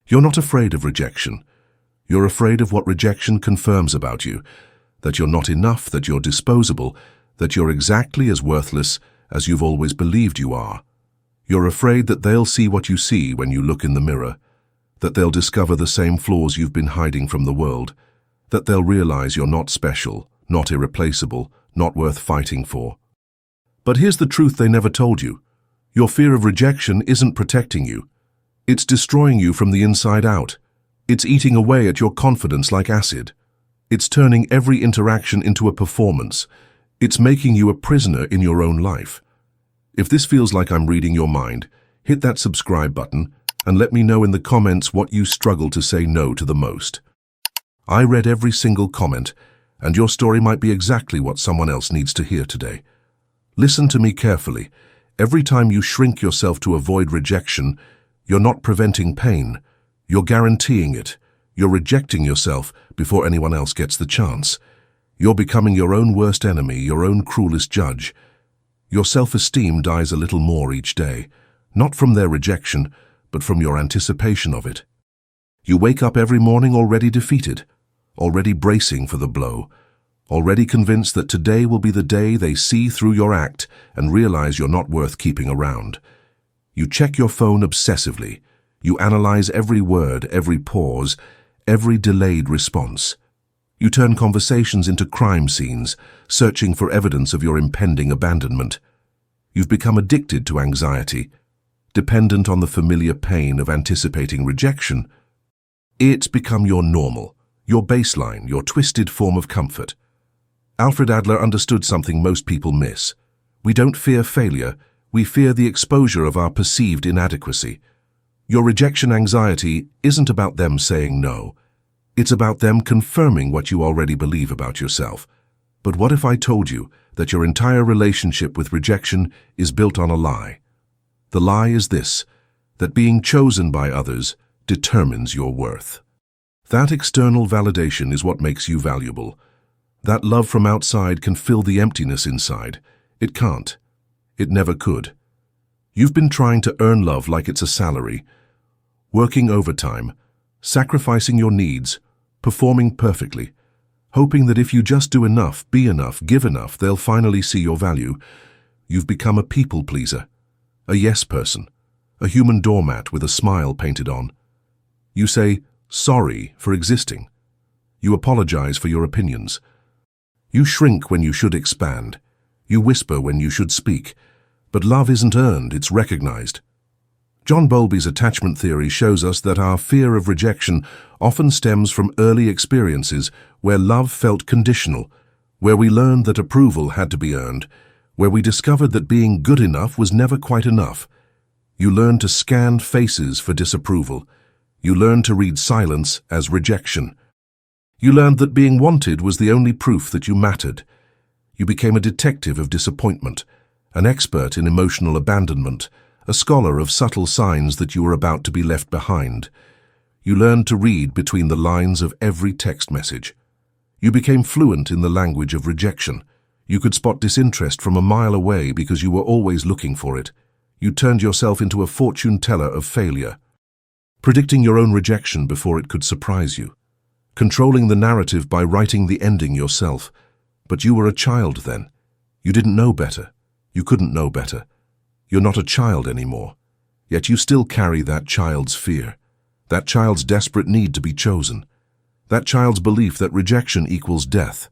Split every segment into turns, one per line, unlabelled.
You're not afraid of rejection. You're afraid of what rejection confirms about you, that you're not enough, that you're disposable, that you're exactly as worthless as you've always believed you are. You're afraid that they'll see what you see when you look in the mirror, that they'll discover the same flaws you've been hiding from the world, that they'll realize you're not special, not irreplaceable, not worth fighting for. But here's the truth they never told you. Your fear of rejection isn't protecting you. It's destroying you from the inside out. It's eating away at your confidence like acid. It's turning every interaction into a performance. It's making you a prisoner in your own life. If this feels like I'm reading your mind, hit that subscribe button and let me know in the comments what you struggle to say no to the most. I read every single comment, and your story might be exactly what someone else needs to hear today. Listen to me carefully. Every time you shrink yourself to avoid rejection, you're not preventing pain. You're guaranteeing it. You're rejecting yourself before anyone else gets the chance. You're becoming your own worst enemy, your own cruelest judge. Your self-esteem dies a little more each day, not from their rejection, but from your anticipation of it. You wake up every morning already defeated, already bracing for the blow, already convinced that today will be the day they see through your act and realize you're not worth keeping around. You check your phone obsessively. You analyze every word, every pause, every delayed response. You turn conversations into crime scenes, searching for evidence of your impending abandonment. You've become addicted to anxiety, dependent on the familiar pain of anticipating rejection. It's become your normal, your baseline, your twisted form of comfort. Alfred Adler understood something most people miss. We don't fear failure, we fear the exposure of our perceived inadequacy. Your rejection anxiety isn't about them saying no. It's about them confirming what you already believe about yourself. But what if I told you that your entire relationship with rejection is built on a lie? The lie is this, that being chosen by others determines your worth. That external validation is what makes you valuable. That love from outside can fill the emptiness inside. It can't. It never could. You've been trying to earn love like it's a salary, working overtime, sacrificing your needs, performing perfectly, hoping that if you just do enough, be enough, give enough, they'll finally see your value. You've become a people pleaser, a yes person, a human doormat with a smile painted on. You say sorry for existing. You apologize for your opinions. You shrink when you should expand. You whisper when you should speak. But love isn't earned, it's recognized. John Bowlby's attachment theory shows us that our fear of rejection often stems from early experiences where love felt conditional, where we learned that approval had to be earned, where we discovered that being good enough was never quite enough. You learn to scan faces for disapproval. You learn to read silence as rejection. You learned that being wanted was the only proof that you mattered. You became a detective of disappointment, an expert in emotional abandonment, a scholar of subtle signs that you were about to be left behind. You learned to read between the lines of every text message. You became fluent in the language of rejection. You could spot disinterest from a mile away because you were always looking for it. You turned yourself into a fortune teller of failure, predicting your own rejection before it could surprise you, controlling the narrative by writing the ending yourself. But you were a child then. You didn't know better. You couldn't know better. You're not a child anymore, yet you still carry that child's fear, that child's desperate need to be chosen, that child's belief that rejection equals death.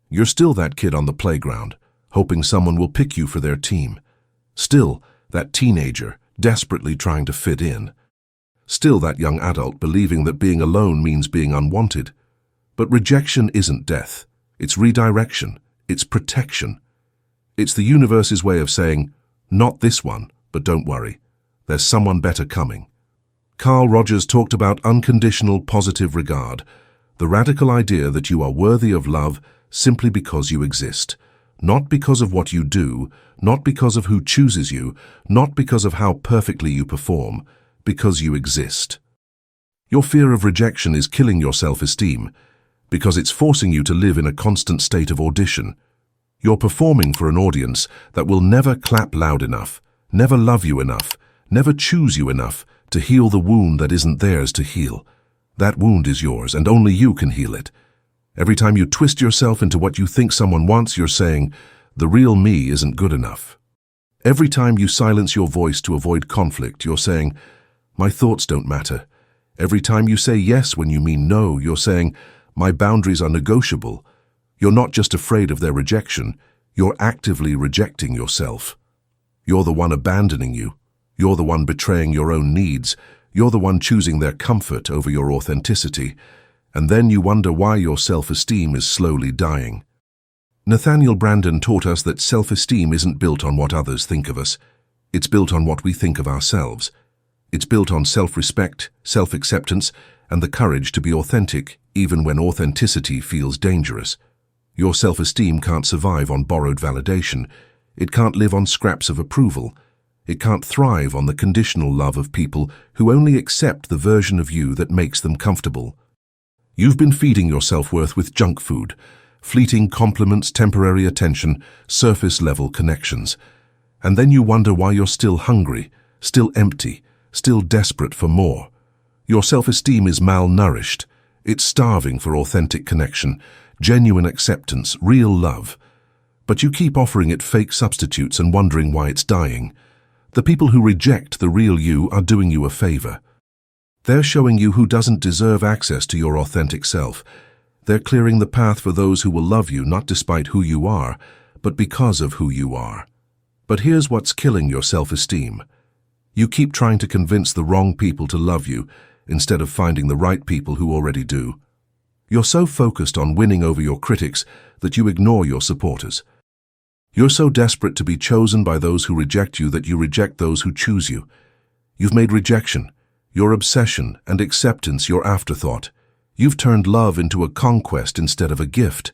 You're still that kid on the playground, hoping someone will pick you for their team. Still that teenager, desperately trying to fit in. Still that young adult believing that being alone means being unwanted. But rejection isn't death. It's redirection. It's protection. It's the universe's way of saying, not this one, but don't worry. There's someone better coming. Carl Rogers talked about unconditional positive regard, the radical idea that you are worthy of love simply because you exist, not because of what you do, not because of who chooses you, not because of how perfectly you perform, because you exist. Your fear of rejection is killing your self-esteem, because it's forcing you to live in a constant state of audition. You're performing for an audience that will never clap loud enough, never love you enough, never choose you enough to heal the wound that isn't theirs to heal. That wound is yours, and only you can heal it. Every time you twist yourself into what you think someone wants, you're saying, the real me isn't good enough. Every time you silence your voice to avoid conflict, you're saying, my thoughts don't matter. Every time you say yes when you mean no, you're saying, my boundaries are negotiable. You're not just afraid of their rejection, you're actively rejecting yourself. You're the one abandoning you. You're the one betraying your own needs. You're the one choosing their comfort over your authenticity. And then you wonder why your self-esteem is slowly dying. Nathaniel Branden taught us that self-esteem isn't built on what others think of us. It's built on what we think of ourselves. It's built on self-respect, self-acceptance, and the courage to be authentic, even when authenticity feels dangerous. Your self-esteem can't survive on borrowed validation. It can't live on scraps of approval. It can't thrive on the conditional love of people who only accept the version of you that makes them comfortable. You've been feeding your self-worth with junk food, fleeting compliments, temporary attention, surface-level connections. And then you wonder why you're still hungry, still empty, still desperate for more. Your self-esteem is malnourished. It's starving for authentic connection, genuine acceptance, real love. But you keep offering it fake substitutes and wondering why it's dying. The people who reject the real you are doing you a favor. They're showing you who doesn't deserve access to your authentic self. They're clearing the path for those who will love you not despite who you are, but because of who you are. But here's what's killing your self-esteem. You keep trying to convince the wrong people to love you instead of finding the right people who already do. You're so focused on winning over your critics that you ignore your supporters. You're so desperate to be chosen by those who reject you that you reject those who choose you. You've made rejection, your obsession, and acceptance your afterthought. You've turned love into a conquest instead of a gift.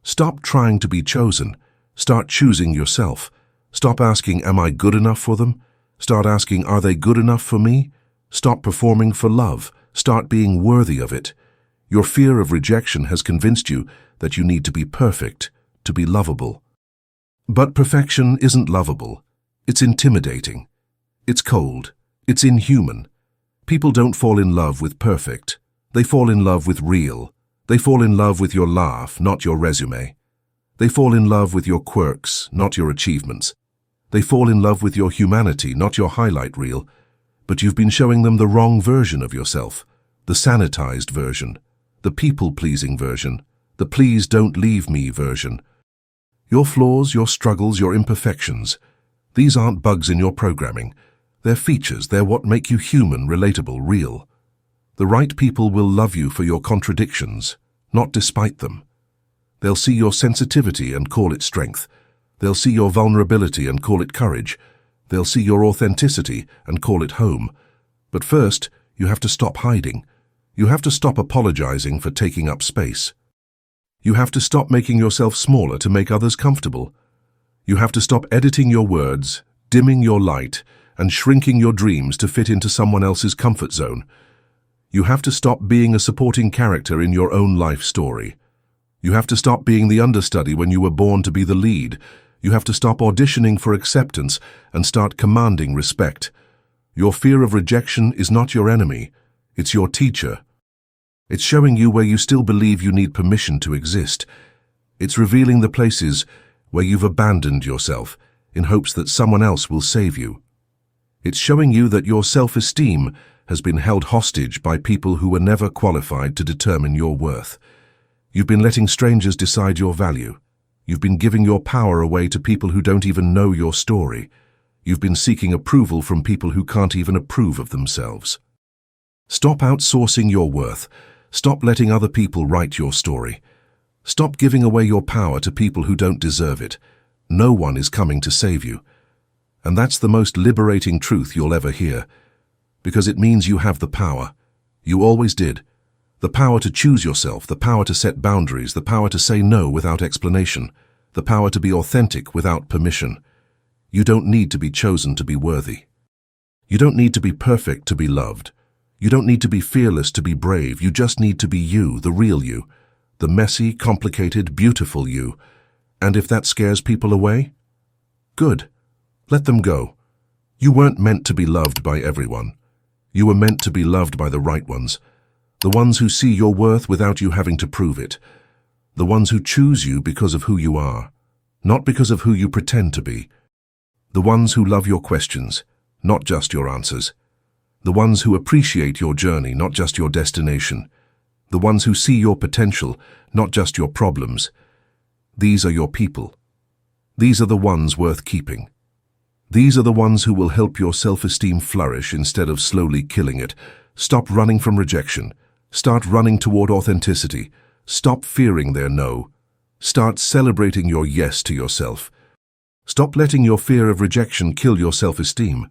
Stop trying to be chosen. Start choosing yourself. Stop asking, am I good enough for them? Start asking, are they good enough for me? Stop performing for love. Start being worthy of it. Your fear of rejection has convinced you that you need to be perfect, to be lovable. But perfection isn't lovable. It's intimidating. It's cold. It's inhuman. People don't fall in love with perfect. They fall in love with real. They fall in love with your laugh, not your resume. They fall in love with your quirks, not your achievements. They fall in love with your humanity, not your highlight reel. But you've been showing them the wrong version of yourself, the sanitized version, the people-pleasing version, the please don't leave me version. Your flaws, your struggles, your imperfections, these aren't bugs in your programming. They're features. They're what make you human, relatable, real. The right people will love you for your contradictions, not despite them. They'll see your sensitivity and call it strength. They'll see your vulnerability and call it courage. They'll see your authenticity and call it home. But first, you have to stop hiding. You have to stop apologizing for taking up space. You have to stop making yourself smaller to make others comfortable. You have to stop editing your words, dimming your light, and shrinking your dreams to fit into someone else's comfort zone. You have to stop being a supporting character in your own life story. You have to stop being the understudy when you were born to be the lead. You have to stop auditioning for acceptance and start commanding respect. Your fear of rejection is not your enemy. It's your teacher. It's showing you where you still believe you need permission to exist. It's revealing the places where you've abandoned yourself in hopes that someone else will save you. It's showing you that your self-esteem has been held hostage by people who were never qualified to determine your worth. You've been letting strangers decide your value. You've been giving your power away to people who don't even know your story. You've been seeking approval from people who can't even approve of themselves. Stop outsourcing your worth. Stop letting other people write your story. Stop giving away your power to people who don't deserve it. No one is coming to save you. And that's the most liberating truth you'll ever hear. Because it means you have the power. You always did. The power to choose yourself, the power to set boundaries, the power to say no without explanation, the power to be authentic without permission. You don't need to be chosen to be worthy. You don't need to be perfect to be loved. You don't need to be fearless to be brave. You just need to be you, the real you, the messy, complicated, beautiful you. And if that scares people away, good. Let them go. You weren't meant to be loved by everyone. You were meant to be loved by the right ones, the ones who see your worth without you having to prove it, the ones who choose you because of who you are, not because of who you pretend to be, the ones who love your questions, not just your answers, the ones who appreciate your journey, not just your destination, the ones who see your potential, not just your problems. These are your people. These are the ones worth keeping. These are the ones who will help your self-esteem flourish instead of slowly killing it. Stop running from rejection. Start running toward authenticity. Stop fearing their no. Start celebrating your yes to yourself. Stop letting your fear of rejection kill your self-esteem.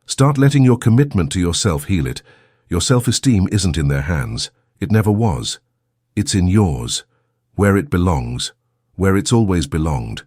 Start letting your commitment to yourself heal it. Your self-esteem isn't in their hands. It never was. It's in yours, where it belongs, where it's always belonged.